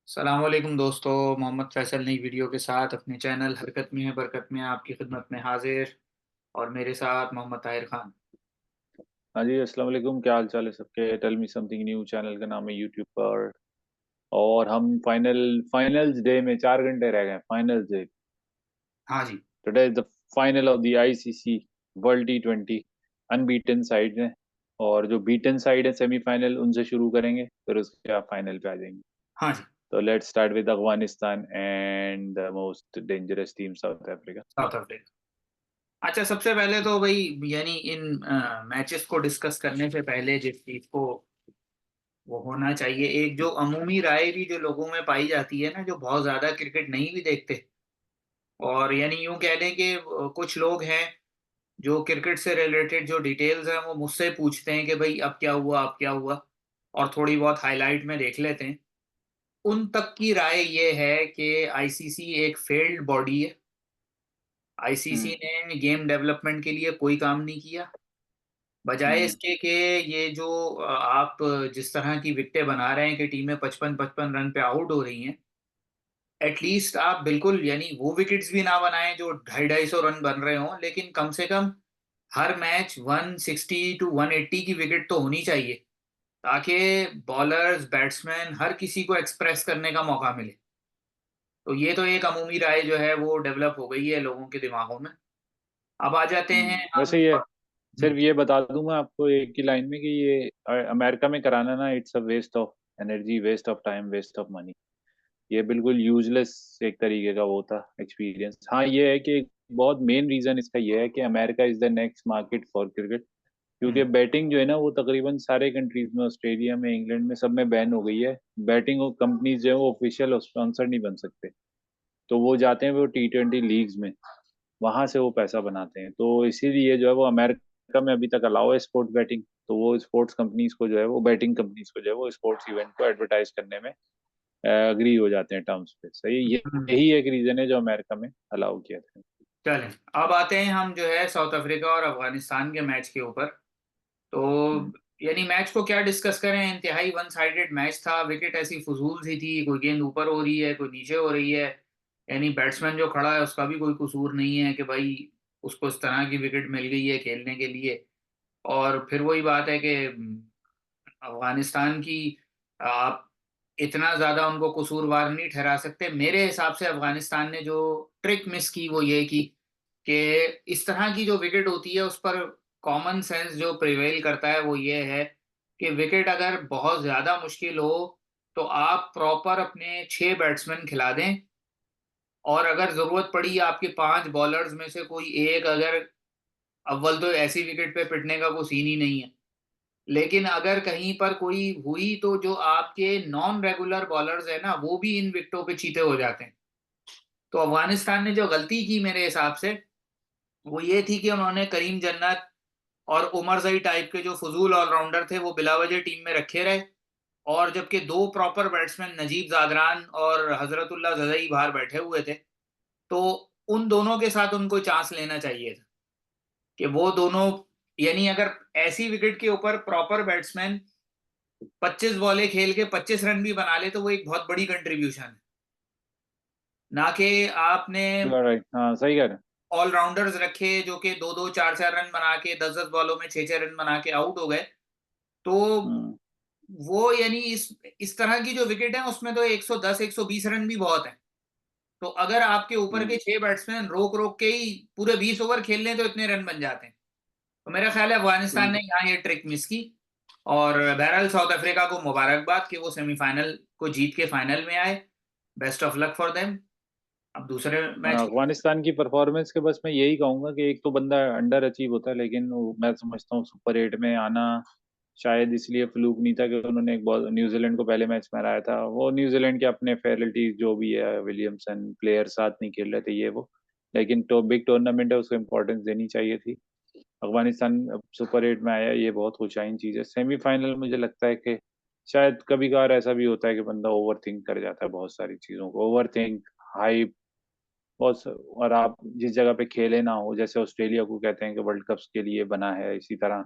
सलामकुम दोस्तों, मोहम्मद फैसल नई वीडियो के साथ अपने चैनल हरकत में है बरकत में आपकी खिदमत में हाजिर। और मेरे साथ मोहम्मद ताहिर खान। हाँ जी, अस्सलाम वालेकुम। क्या हाल चाल है सबके? Tell me something new channel का नाम है यूट्यूब पर। और हम फाइनल्स डे में 4 घंटे रह गए। फाइनल्स डे, हाँ जी। Today is the final of the ICC World T20. Unbeaten side है और जो बीटन साइड है सेमीफाइनल उनसे शुरू करेंगे, फिर उसके बाद फाइनल पे आ जाएंगे। हाँ जी। तो let's start with Afghanistan and the most dangerous team south Africa. South Africa. अच्छा, सबसे पहले तो भाई यानी इन मैचेस को डिस्कस करने से पहले जिस चीज को वो होना चाहिए, एक जो अमूमी राय भी जो लोगों में पाई जाती है ना, जो बहुत ज्यादा क्रिकेट नहीं भी देखते, और यानी यूं कह लें कि कुछ लोग हैं जो क्रिकेट से रिलेटेड जो डिटेल्स हैं वो मुझसे पूछते हैं कि भाई अब क्या हुआ, अब क्या हुआ, और थोड़ी बहुत हाईलाइट में देख लेते हैं। उन तक की राय ये है कि आईसीसी एक फेल्ड बॉडी है। आईसीसी हम्म। ने गेम डेवलपमेंट के लिए कोई काम नहीं किया। बजाय हम्म। इसके कि ये जो आप जिस तरह की विकेटें बना रहे हैं कि टीमें 55-55 रन पे आउट हो रही हैं, एटलीस्ट आप बिल्कुल यानी वो विकेट्स भी ना बनाएं जो 250-250 रन बन रहे हों, लेकिन कम से कम हर मैच 160 to 180 की विकेट तो होनी चाहिए, ताकि बॉलर्स बैट्समैन हर किसी को एक्सप्रेस करने का मौका मिले। तो ये तो एक अमूमी राय जो है वो डेवलप हो गई है लोगों के दिमागों में। अब आ जाते हैं हम। वैसे ये हम्म। सिर्फ ये बता दूं मैं आपको एक ही लाइन में कि ये अमेरिका में कराना ना, it's a waste of energy, waste of time, waste of money. ये बिल्कुल यूजलेस एक तरीके का वो था एक्सपीरियंस। हाँ, ये है कि बहुत मेन रीजन इसका ये है कि America is the next market for cricket. क्योंकि हम्म। बैटिंग जो है ना वो तकरीबन सारे कंट्रीज में, ऑस्ट्रेलिया में, इंग्लैंड में, सब में बैन हो गई है। बैटिंग कंपनीज जो है वो ऑफिशियल स्पॉन्सर नहीं बन सकते। तो वो जाते हैं वो टी20 लीग्स में, वहां से वो पैसा बनाते हैं। तो इसीलिए जो है वो अमेरिका में अभी तक अलाउ है स्पोर्ट्स बैटिंग। तो वो स्पोर्ट्स कंपनीज को जो है वो बैटिंग कंपनीज को जो है वो स्पोर्ट्स इवेंट को एडवर्टाइज करने में अग्री हो जाते हैं टर्म्स पे। सही, हम्म। यही एक रीजन है जो अमेरिका में अलाउ किया था। चलें, अब आते हैं हम जो है साउथ अफ्रीका और अफगानिस्तान के मैच के ऊपर। तो हम्म। यानी मैच को क्या डिस्कस करें, इंतहाई वन साइडेड मैच था। विकेट ऐसी फजूल सी थी, कोई गेंद ऊपर हो रही है, कोई नीचे हो रही है। यानी बैट्समैन जो खड़ा है उसका भी कोई कसूर नहीं है कि भाई उसको इस तरह की विकेट मिल गई है खेलने के लिए। और फिर वही बात है कि अफगानिस्तान की आप इतना ज्यादा उनको कसूरवार नहीं ठहरा सकते। मेरे हिसाब से अफगानिस्तान ने जो ट्रिक मिस की वो ये की कि इस तरह की जो विकेट होती है उस पर कॉमन सेंस जो प्रिवेल करता है वो ये है कि विकेट अगर बहुत ज्यादा मुश्किल हो तो आप प्रॉपर अपने 6 बैट्समैन खिला दें, और अगर जरूरत पड़ी आपके 5 बॉलर्स में से कोई एक अगर, अव्वल तो ऐसी विकेट पे पिटने का कोई सीन ही नहीं है, लेकिन अगर कहीं पर कोई हुई तो जो आपके नॉन रेगुलर बॉलर्स है ना वो भी इन विकेटों पे चीते हो जाते हैं। तो अफगानिस्तान ने जो गलती की मेरे हिसाब से वो ये थी कि उन्होंने करीम जन्नत और उमर जई टाइप के जो फजूल ऑलराउंडर थे वो बिलावजह टीम में रखे रहे, और जबकि दो प्रॉपर बैट्समैन नजीब जादरान और हजरतुल्लाह जजई बाहर बैठे हुए थे। तो उन दोनों के साथ उनको चांस लेना चाहिए था कि वो दोनों, यानी अगर ऐसी विकेट के ऊपर प्रॉपर बैट्समैन 25 बॉलें खेल के 25 रन भी बना ले तो वो एक बहुत बड़ी कंट्रीब्यूशन है, ना कि आपने राइट, हाँ सही कह रहे हैं। ऑलराउंडर्स रखे जो कि 2-2 4-4 रन बना के 10-10 बॉलों में 6-6 रन बना के आउट हो गए। तो हम्म। वो यानी इस तरह की जो विकेट है उसमें तो 110-120 रन भी बहुत है। तो अगर आपके ऊपर के हम्म। 6 बैट्समैन रोक रोक के ही पूरे 20 ओवर खेल लें तो इतने रन बन जाते हैं। तो मेरा ख्याल है अफगानिस्तान ने बिल्कुल। यहाँ ये ट्रिक मिस की। और बहरहाल साउथ अफ्रीका को मुबारकबाद कि वो सेमीफाइनल को जीत के फाइनल में आए। Best of luck for them. अब दूसरे मैच की। अफगानिस्तान की परफॉर्मेंस के बस मैं यही कहूंगा कि एक तो बंदा अंडर अचीव होता है, लेकिन मैं समझता हूँ सुपर 8 में आना शायद इसलिए फ्लूक नहीं था कि उन्होंने एक बॉल न्यूजीलैंड को पहले मैच में हराया था। वो न्यूजीलैंड के अपने फेसिलिटीज जो भी है, विलियमसन प्लेयर साथ नहीं खेल रहे थे ये वो, लेकिन तो बिग टूर्नामेंट है, उसको इम्पोर्टेंस देनी चाहिए थी। अफगानिस्तान सुपर 8 में आया, ये बहुत खुशाइन चीज़ है। सेमीफाइनल मुझे लगता है कि शायद कभी कभार ऐसा भी होता है कि बंदा ओवर थिंक कर जाता है बहुत सारी चीज़ों को, ओवर थिंक, हाइप और आप जिस जगह पे खेले ना हो, जैसे ऑस्ट्रेलिया को कहते हैं कि वर्ल्ड कप्स के लिए बना है, इसी तरह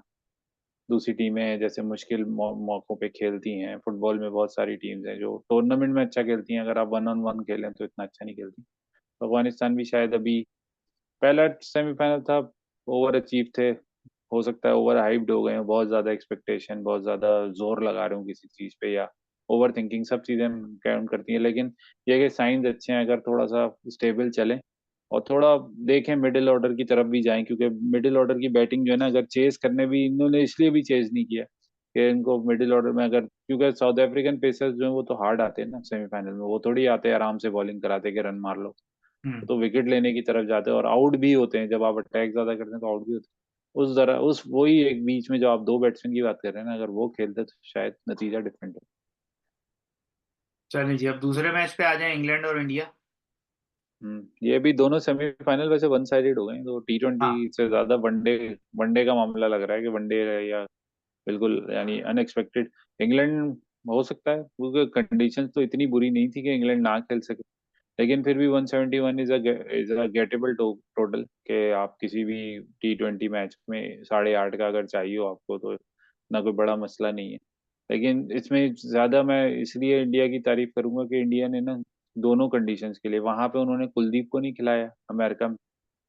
दूसरी टीमें जैसे मुश्किल मौकों पे खेलती हैं। फुटबॉल में बहुत सारी टीम्स हैं जो टूर्नामेंट में अच्छा खेलती हैं, अगर आप वन ऑन वन खेलें तो इतना अच्छा नहीं खेलती। तो अफगानिस्तान भी शायद अभी पहला सेमीफाइनल था, ओवर अचीव थे, हो सकता है ओवर हाइप्ड हो गए हैं, बहुत ज्यादा एक्सपेक्टेशन, बहुत ज्यादा जोर लगा रहे हो किसी चीज पे, या ओवर थिंकिंग, सब चीजें काउंट करती हैं। लेकिन ये कि साइंस अच्छे हैं, अगर थोड़ा सा स्टेबल चलें और थोड़ा देखें मिडिल ऑर्डर की तरफ भी जाएं, क्योंकि मिडिल ऑर्डर की बैटिंग जो है ना, अगर चेस करने भी इन्होंने इसलिए भी चेस नहीं किया कि इनको मिडिल ऑर्डर में अगर, क्योंकि साउथ अफ्रीकन पेसर्स जो है वो तो हार्ड आते हैं ना सेमीफाइनल में, वो थोड़ी आते हैं आराम से बॉलिंग कराते कि रन मार लो। हम्म। तो विकेट लेने की तरफ जाते हैं और आउट भी होते हैं, जब आप अटैक ज्यादा करते हैं तो आउट भी होते हैं। उस जरा उस वही एक बीच में जो आप दो बैट्समैन की बात कर रहे हैं ना, अगर वो खेलते तो शायद नतीजा डिफरेंट हो। चलिए जी, अब दूसरे मैच पे आ जाए, इंग्लैंड और इंडिया। ये भी दोनों सेमीफाइनल वैसे वन साइडेड हो गए हैं, तो T20 हाँ। से ज्यादा वनडे, वनडे का मामला लग रहा है कि वनडे है, या बिल्कुल यानी अनएक्सपेक्टेड इंग्लैंड हो सकता है, क्योंकि कंडीशंस तो इतनी बुरी नहीं थी कि इंग्लैंड ना खेल सके। लेकिन फिर भी 171 इज अ गेटेबल टोटल, कि आप किसी भी T20 मैच में 8.5 का अगर चाहिए हो आपको तो ना कोई बड़ा मसला नहीं है। लेकिन इसमें ज्यादा मैं इसलिए इंडिया की तारीफ करूंगा कि इंडिया ने ना दोनों कंडीशंस के लिए, वहां पे उन्होंने कुलदीप को नहीं खिलाया अमेरिका में,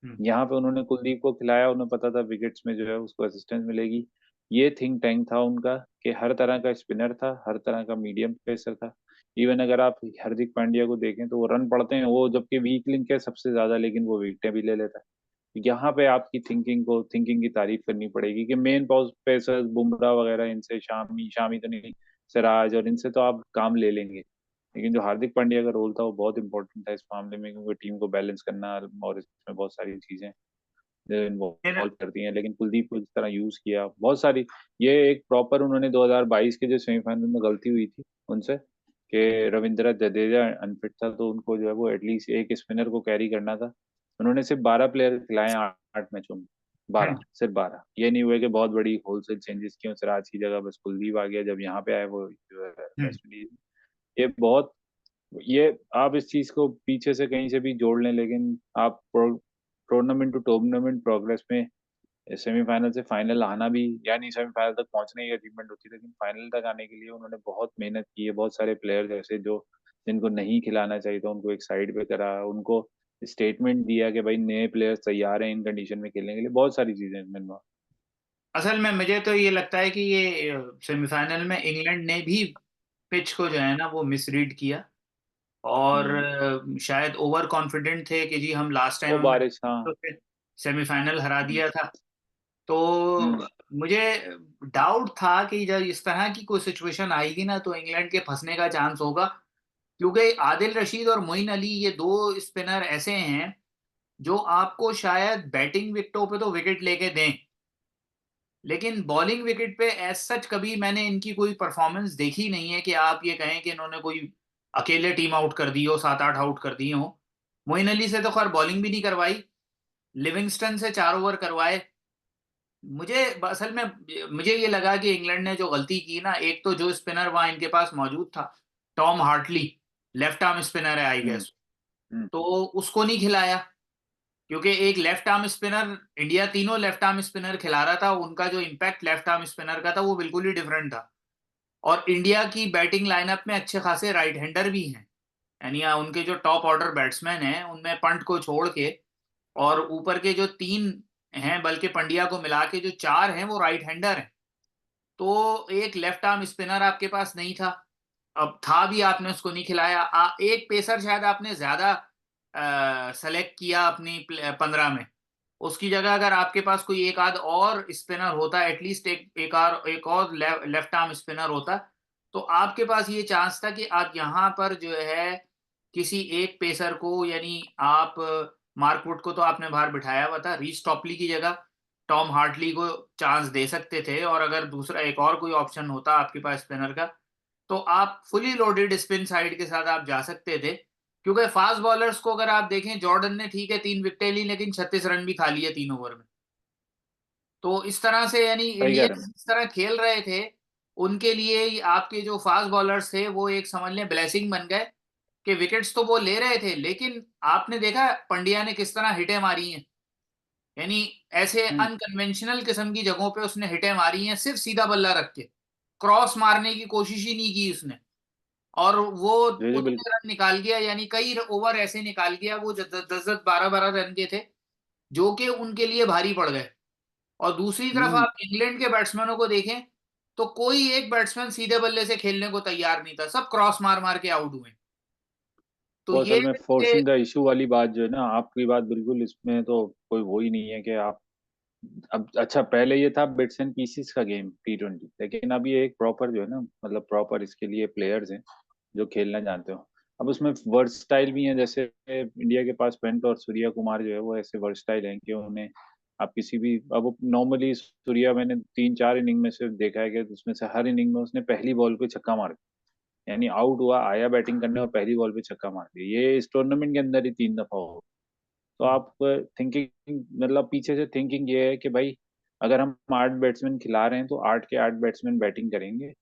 हम्म। यहाँ पे उन्होंने कुलदीप को खिलाया, उन्हें पता था विकेट्स में जो है उसको असिस्टेंस मिलेगी। ये थिंक टैंक था उनका कि हर तरह का स्पिनर था, हर तरह का मीडियम पेसर था। इवन अगर आप हार्दिक पांड्या को देखें तो वो रन पड़ते हैं, वो जबकि वीक लिंक है सबसे ज्यादा, लेकिन वो विकेटें भी ले लेता है। यहाँ पे आपकी थिंकिंग की तारीफ करनी पड़ेगी कि मेन पेसर्स बुमराह वगैरह, इनसे शामी शामी तो नहीं, सिराज और इनसे तो आप काम ले लेंगे। लेकिन जो हार्दिक पांड्या का रोल था वो बहुत इंपॉर्टेंट था इस मामले में, क्योंकि टीम को बैलेंस करना और इसमें बहुत सारी चीजें फिर इन्वॉल्व करती हैं। लेकिन कुलदीप को जिस तरह यूज किया बहुत सारी, ये एक प्रॉपर उन्होंने 2022 के जो सेमीफाइनल में गलती हुई थी उनसे, कि रविंद्र जडेजा अनफिट था, तो उनको जो है वो एटलीस्ट एक स्पिनर को कैरी करना था। उन्होंने सिर्फ 12 प्लेयर खिलाए 8 मैचों में, हम्म। 12, सिर्फ 12। ये नहीं हुआ कि बहुत बड़ी होलसेल चेंजेस की, सिराज की जगह बस कुलदीप आ गया जब यहाँ पे आए वो जो है हम्म। West Indies. ये बहुत, ये आप इस चीज को पीछे से कहीं से भी जोड़ लें, लेकिन आप टूर्नामेंट टू टूर्नामेंट प्रोग्रेस में सेमीफाइनल से फाइनल आना भी, यानी सेमीफाइनल तक पहुंचने की अचीवमेंट होती है, लेकिन फाइनल तक आने के लिए उन्होंने बहुत मेहनत की है। बहुत सारे प्लेयर्स ऐसे जो जिनको नहीं खिलाना चाहिए था उनको एक साइड पे करा, उनको स्टेटमेंट दिया कि भाई नए प्लेयर्स तैयार हैं इन कंडीशन में खेलने के लिए, बहुत सारी चीजें इसमें involved। असल में मुझे तो ये लगता है कि ये सेमीफाइनल में इंग्लैंड ने भी पिच को जो है ना वो मिसरीड किया, और हम्म। शायद ओवर कॉन्फिडेंट थे कि जी हम लास्ट टाइम वो हमने बारिश, हाँ। तो सेमीफाइनल हरा हम्म। दिया था। तो हम्म। मुझे डाउट था कि जब इस तरह की कोई सिचुएशन आएगी ना तो इंग्लैंड के फंसने का चांस होगा, क्योंकि आदिल रशीद और मोइन अली ये दो स्पिनर ऐसे हैं जो आपको शायद बैटिंग विकेटों पे तो विकेट लेके दें, लेकिन बॉलिंग विकेट पे एज सच कभी मैंने इनकी कोई परफॉर्मेंस देखी नहीं है कि आप ये कहें कि इन्होंने कोई अकेले टीम आउट कर दी हो, 7-8 आउट कर दिए हो। मोइन अली से तो खैर बॉलिंग भी नहीं करवाई, लिविंगस्टन से 4 ओवर करवाए। मुझे असल में मुझे ये लगा कि इंग्लैंड ने जो गलती की ना, एक तो जो स्पिनर वहां इनके पास मौजूद था, Tom Hartley, left arm spinner है आई हम्म। गेस, हम्म। तो उसको नहीं खिलाया। क्योंकि एक लेफ्ट आर्म स्पिनर, इंडिया तीनों लेफ्ट आर्म स्पिनर खिला रहा था, उनका जो इम्पैक्ट लेफ्ट आर्म स्पिनर का था वो बिल्कुल ही डिफरेंट था। और इंडिया की बैटिंग लाइनअप में अच्छे खासे राइट हैंडर भी हैं, यानी उनके जो टॉप ऑर्डर बैट्समैन हैं उनमें पंट को छोड़ के, और ऊपर के जो 3 हैं, बल्कि पंड्या को मिला के जो 4 हैं वो राइट हैंडर हैं। तो एक लेफ्ट आर्म स्पिनर आपके पास नहीं था, अब था भी आपने उसको नहीं खिलाया। एक पेसर शायद आपने ज्यादा सेलेक्ट किया अपनी 15 में, उसकी जगह अगर आपके पास कोई एक आध और स्पिनर होता, एटलीस्ट एक और लेफ्ट आर्म स्पिनर होता, तो आपके पास ये चांस था कि आप यहाँ पर जो है किसी एक पेसर को, यानी आप मार्क वुड को तो आपने बाहर बिठाया हुआ था, रीस टॉपली की जगह टॉम हार्टली को चांस दे सकते थे, और अगर दूसरा एक और कोई ऑप्शन होता आपके पास स्पिनर का, तो आप फुली लोडेड स्पिन साइड के साथ आप जा सकते थे। क्योंकि फास्ट बॉलर्स को अगर आप देखें, जॉर्डन ने ठीक है 3 विकेटें ली, लेकिन 36 रन भी खा लिए 3 ओवर में। तो इस तरह से यानी सही कह इंडियन रहे हैं। इस तरह खेल रहे थे, उनके लिए आपके जो फास्ट बॉलर्स थे वो एक समझ लें ब्लेसिंग बन गए, कि विकेट्स तो वो ले रहे थे, लेकिन आपने देखा पंड्या ने किस तरह हिटें मारी हैं। यानी ऐसे हम्म, अनकन्वेंशनल किस्म की जगहों पे उसने हिटें मारी हैं, सिर्फ सीधा बल्ला रख के, क्रॉस मारने की कोशिश ही नहीं की उसने। और वो जी जी उतने बिल्कुल। रन निकाल गया, यानी कई ओवर ऐसे निकाल गया वो, 10-10, 12-12 रन के थे, जो कि उनके लिए भारी पड़ गए। और दूसरी तरफ हम्म। आप इंग्लैंड के बैट्समैनों को देखें, तो कोई एक बैट्समैन सीधे बल्ले से खेलने को तैयार नहीं था, सब क्रॉस मार मार के आउट हुए। तो वो ये असल में फोर्सिंग द इशू वाली बात जो है ना, आपकी बात बिल्कुल, इसमें तो कोई वो ही नहीं है कि आप, अब अच्छा पहले ये था बिट्स एंड पीसीस का गेम T20, लेकिन अब ये एक प्रॉपर जो है ना, मतलब प्रॉपर इसके लिए प्लेयर्स हैं जो खेलना जानते हो। अब उसमें वर्सटाइल भी है, जैसे इंडिया के पास पेंट और सूर्या कुमार जो है वो ऐसे वर्सटाइल हैं कि उन्हें आप किसी भी, अब नॉर्मली सूर्या मैंने 3-4 इनिंग में से देखा है कि उसमें से हर इनिंग में उसने पहली बॉल पे छक्का मार दिया, यानी आउट हुआ, आया बैटिंग करने और पहली बॉल पे छक्का मार दिया। ये इस टूर्नामेंट के अंदर ही 3 दफा हो। तो आप थिंकिंग, मतलब पीछे से थिंकिंग ये है कि भाई अगर हम 8 बैट्समैन खिला रहे हैं तो 8 के 8 बैट्समैन बैटिंग करेंगे।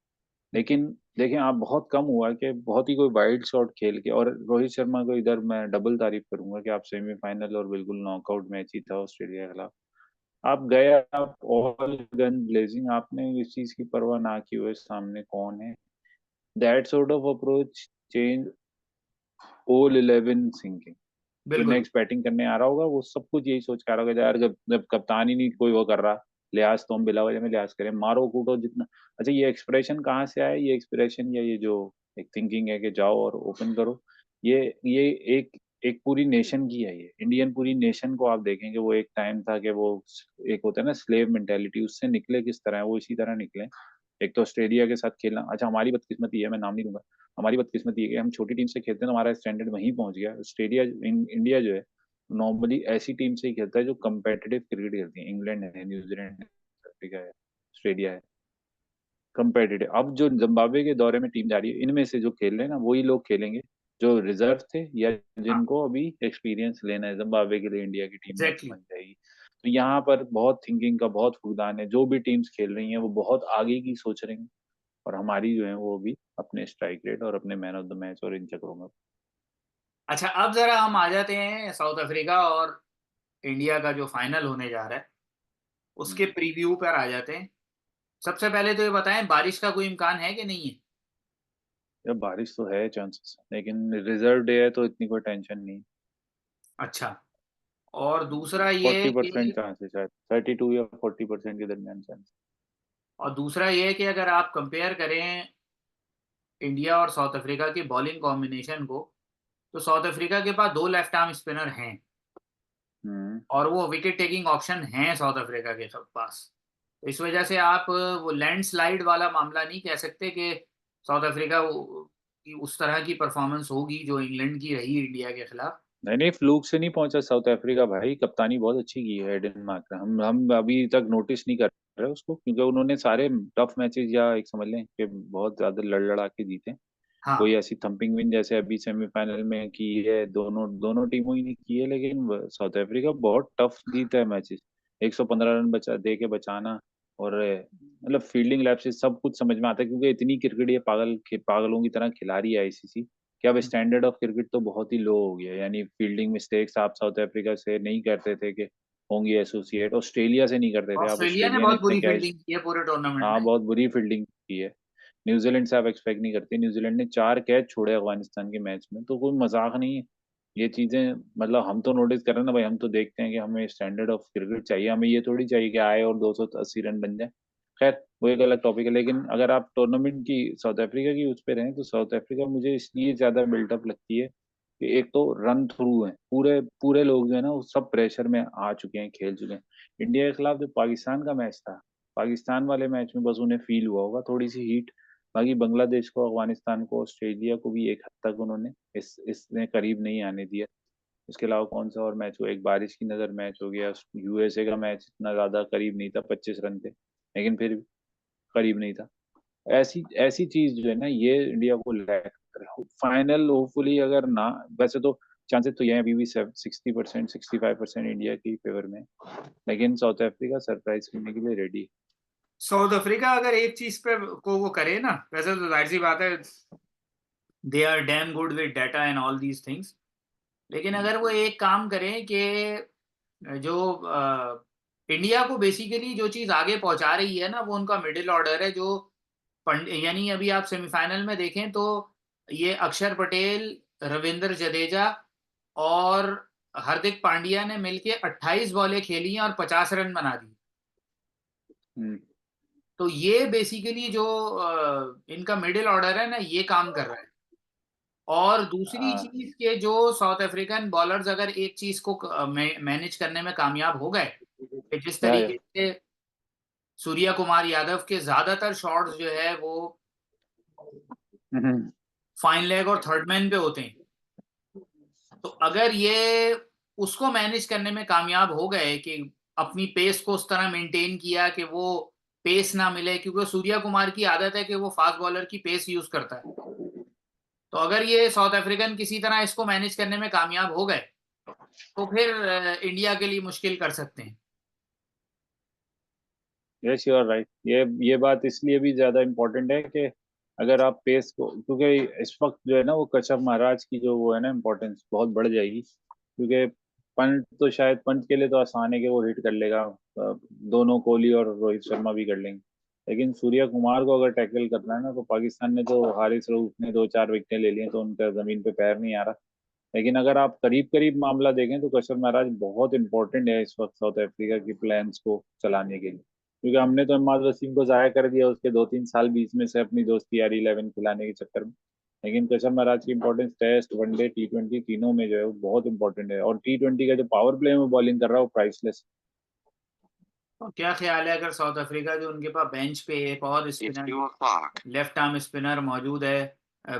लेकिन देखें आप, बहुत कम हुआ कि बहुत ही कोई वाइल्ड शॉट खेल के, और रोहित शर्मा को इधर मैं डबल तारीफ करूंगा कि आप सेमीफाइनल और बिल्कुल नॉकआउट मैच ही था ऑस्ट्रेलिया के खिलाफ, आप गए, आप ऑल गन ब्लेजिंग, आपने इस चीज की परवाह ना की हुए सामने कौन है। That sort of approach change all 11 thinking. जो बिल्कुल। नेक्स्ट बैटिंग करने आ रहा होगा वो सब कुछ यही सोच कर आ रहा होगा, यार जब जब कप्तान ही नहीं कोई वो कर रहा, लिहाज तो हम बिला वजह में लिहाज करें, मारो कूटो जितना। अच्छा ये एक्सप्रेशन कहाँ से आया, ये एक्सप्रेशन या ये जो एक थिंकिंग है कि जाओ और ओपन करो, ये एक एक पूरी नेशन की है, ये इंडियन पूरी नेशन को आप देखेंगे, वो एक टाइम था कि वो एक होता है ना स्लेव मेंटेलिटी, उससे निकले किस तरह, वो इसी तरह निकले। एक तो ऑस्ट्रेलिया के साथ खेलना, अच्छा हमारी बदकिस्मती है, मैं नाम नहीं दूंगा, हमारी बदकिस्मती है कि हम छोटी टीम से खेलते हैं तो हमारा स्टैंडर्ड वहीं पहुंच गया। ऑस्ट्रेलिया इंडिया जो है नॉर्मली ऐसी टीम से ही खेलता है जो कम्पेटिटिव क्रिकेट खेलती है, इंग्लैंड है, न्यूजीलैंड है, अफ्रीका है, ऑस्ट्रेलिया है, कम्पेटिटिव। अब जो जिम्बाब्वे के दौरे में टीम जा रही है, इनमें से जो खेल रहे हैं ना वही लोग खेलेंगे जो रिजर्व थे या हाँ, जिनको अभी एक्सपीरियंस लेना है जिम्बाब्वे के लिए, इंडिया की टीम नेक्स्ट एग्जैक्टली। बन जाएगी। तो यहाँ पर बहुत थिंकिंग का बहुत फुकदान है, जो भी टीम्स खेल रही हैं वो बहुत आगे की सोच रही हैं, और हमारी जो है वो भी अपने स्ट्राइक रेट और अपने मैन ऑफ द मैच और इन चक्रों में। अच्छा, अब जरा हम आ जाते हैं साउथ अफ्रीका और इंडिया का जो फाइनल होने जा रहा है, उसके हम्म। प्रीव्यू पर आ जाते हैं। सबसे पहले तो ये बताएं, बारिश का कोई इम्कान है कि नहीं है? या बारिश तो है चांसेस, लेकिन रिजर्व डे है तो इतनी कोई टेंशन नहीं। अच्छा। और दूसरा ये 40% कि चांस है शायद, 32 या 40% के दरमियान चांस। कि अगर आप कंपेयर करें इंडिया और साउथ अफ्रीका की बॉलिंग कॉम्बिनेशन को, तो साउथ अफ्रीका के पास 2 लेफ्ट आर्म स्पिनर हैं, हम्म। और वो विकेट टेकिंग ऑप्शन हैं साउथ अफ्रीका के सब पास। तो इस वजह से आप वो लैंडस्लाइड वाला मामला नहीं कह सकते कि साउथ अफ्रीका की उस तरह की परफॉर्मेंस होगी जो इंग्लैंड की रही इंडिया के खिलाफ। नहीं नहीं, फ्लूक से नहीं पहुंचा साउथ अफ्रीका भाई, कप्तानी बहुत अच्छी की है डेनमार्क ने, हम अभी तक नोटिस नहीं कर रहे उसको, क्योंकि उन्होंने सारे टफ मैचेस, या एक समझ लें कि बहुत ज्यादा लड़ लड़ा के जीते। हाँ। कोई ऐसी थंपिंग विन जैसे अभी सेमीफाइनल में की है, दोनों दोनों टीमों ही ने की है, लेकिन साउथ अफ्रीका बहुत टफ जीता है मैचेस। 115 रन बचा दे के बचाना, और मतलब फील्डिंग लैप्सेस सब कुछ समझ में आता है, क्योंकि इतनी क्रिकेट ये पागलों की तरह खिला रही है आईसीसी, कि अब स्टैंडर्ड ऑफ क्रिकेट तो बहुत ही लो हो गया है। यानी फील्डिंग मिस्टेक्स आप साउथ अफ्रीका से नहीं करते थे कि होंगी एसोसिएट, ऑस्ट्रेलिया से नहीं करते थे आप, ऑस्ट्रेलिया ने ऑस्ट्रेलिया ने बहुत इतने बुरी कैच, फील्डिंग की है पूरे टूर्नामेंट हाँ में। बहुत बुरी फील्डिंग की है। न्यूजीलैंड से आप एक्सपेक्ट नहीं करते, न्यूजीलैंड ने 4 कैच छोड़े अफगानिस्तान के मैच में, तो कोई मजाक नहीं है ये चीजें। मतलब हम तो नोटिस कर रहे हैं ना भाई, हम तो देखते हैं कि हमें स्टैंडर्ड ऑफ क्रिकेट चाहिए, हमें ये थोड़ी चाहिए कि आए और 280 रन बन जाए। खैर वो एक अलग टॉपिक है, लेकिन अगर आप टूर्नामेंट की साउथ अफ्रीका की उस पर रहें तो साउथ अफ्रीका मुझे इसलिए ज्यादा बिल्टअप लगती है कि एक तो रन थ्रू है, पूरे पूरे लोग जो है ना वो सब प्रेशर में आ चुके हैं, खेल चुके हैं। इंडिया के खिलाफ जो पाकिस्तान का मैच था, पाकिस्तान वाले मैच में बस उन्हें फील हुआ होगा थोड़ी सी हीट, बाकी बांग्लादेश को, अफगानिस्तान को, ऑस्ट्रेलिया को भी एक हद तक उन्होंने इसने करीब नहीं आने दिया। इसके अलावा कौन सा और मैच हुआ, एक बारिश की नजर मैच हो गया, यूएसए का मैच इतना ज्यादा करीब नहीं था, 25 रन थे, लेकिन फिर भी करीब नहीं था। ऐसी ऐसी चीज जो है ना ये इंडिया को लैक कर फाइनल होपफुली, अगर ना, वैसे तो चांसेस तो ये हैं अभी भी 60%, 65% इंडिया की फेवर में, लेकिन साउथ अफ्रीका सरप्राइज करने के लिए रेडी। साउथ अफ्रीका अगर एक चीज पे को वो करे ना, वैसे तो जाहिर सी बात है, they are damn good with data and all these things, लेकिन अगर वो एक काम करें कि जो इंडिया को बेसिकली जो चीज आगे पहुंचा रही है ना, वो उनका मिडिल ऑर्डर है, जो यानी अभी आप सेमीफाइनल में देखें तो ये अक्षर पटेल, रविंद्र जडेजा और हार्दिक पांड्या ने मिलके 28 बॉलें खेली हैं और 50 रन बना दी। हम्म। तो ये बेसिकली जो इनका मिडिल ऑर्डर है ना, ये काम कर रहा है। और दूसरी हाँ। चीज के जो साउथ अफ्रीकन बॉलर्स अगर एक चीज को मैनेज करने में कामयाब हो गए, कि जिस या तरीके से सूर्या कुमार यादव के ज्यादातर शॉट्स जो है वो हम्म। फाइन लेग और थर्ड मैन पे होते हैं, तो अगर ये उसको मैनेज करने में कामयाब हो गए कि अपनी पेस को उस तरह मेंटेन किया कि वो पेस ना मिले, क्योंकि सूर्या कुमार की आदत है कि वो फास्ट बॉलर की पेस यूज करता है, तो अगर ये साउथ अफ्रीकन किसी तरह इसको मैनेज करने में कामयाब हो गए तो फिर इंडिया के लिए मुश्किल कर सकते हैं। Yes you are right. ये बात इसलिए भी ज्यादा इम्पोर्टेंट है कि अगर आप पेस को, क्योंकि इस वक्त जो है ना वो कश्यप महाराज की जो वो है ना इम्पोर्टेंस बहुत बढ़ जाएगी, क्योंकि पंत तो शायद पंत के लिए तो आसान है कि वो हिट कर लेगा, दोनों कोहली और रोहित शर्मा भी कर लेंगे। लेकिन सूर्या कुमार को अगर टैकल करना है ना, तो पाकिस्तान ने तो हारिस रऊफ ने 2-4 विकेटें ले ली हैं, तो उनका जमीन पे पैर नहीं आ रहा। लेकिन अगर आप करीब करीब मामला देखें तो कशर महाराज बहुत इंपॉर्टेंट है इस वक्त साउथ अफ्रीका की प्लान्स को चलाने के लिए, क्योंकि हमने तो इमाद वसीम को जाया कर दिया उसके 2-3 साल बीच में से अपनी दोस्ती यारी 11 खिलाने के चक्कर में। लेकिन कशर महाराज की इंपॉर्टेंस टेस्ट, वनडे, T20 तीनों में जो है वो बहुत इंपॉर्टेंट है, और T20 का जो पावर प्ले में बॉलिंग कर रहा है वो प्राइसलेस। और क्या ख्याल है अगर साउथ अफ्रीका जो उनके पास बेंच पे एक और स्पिनर, लेफ्ट आर्म स्पिनर मौजूद है,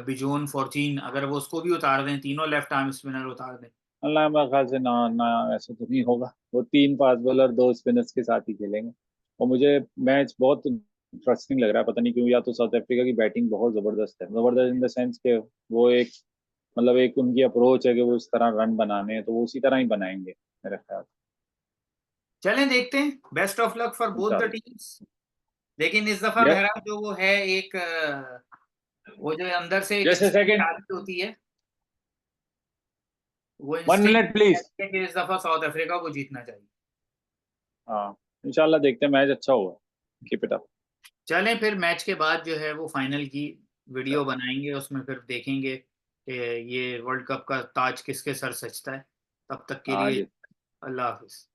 बिजोन फॉर्चून, अगर वो उसको भी उतार दें, तीनों लेफ्ट आर्म स्पिनर उतार दें? अल्लाह मेरे ख्याल से ना ना, ऐसा तो नहीं होगा। वो 3 फास्ट बॉलर 2 स्पिनर्स के साथ ही खेलेंगे। और मुझे मैच बहुत इंटरेस्टिंग लग रहा है, पता नहीं क्यों। या तो साउथ अफ्रीका की बैटिंग बहुत जबरदस्त है, जबरदस्त इन द सेंस के वो एक, मतलब एक उनकी अप्रोच है कि वो इस तरह रन बनाने हैं, तो वो उसी तरह ही बनाएंगे मेरे ख्याल चलें देखते हैं, बेस्ट ऑफ लक फॉर से। बोथ द इंशाल्लाह। टीम्स। लेकिन इस दफा यस। मेरा जो वो है एक वो जो अंदर से एक जस्ट ए इंसान की सेकेंड। आदत होती है, वो 1 मिनट इंस्टिंक्ट प्लीज। है कि इस दफा साउथ अफ्रीका को जीतना चाहिए। हाँ, इंशाल्लाह देखते हैं, मैच अच्छा होगा। Keep it up. चलें फिर मैच के बाद जो है वो फाइनल की वीडियो बनाएंगे, उसमें फिर देखेंगे कि ये वर्ल्ड कप का ताज किसके सर सजता है। तब तक के हाँ लिए जी। अल्लाह हाफिज।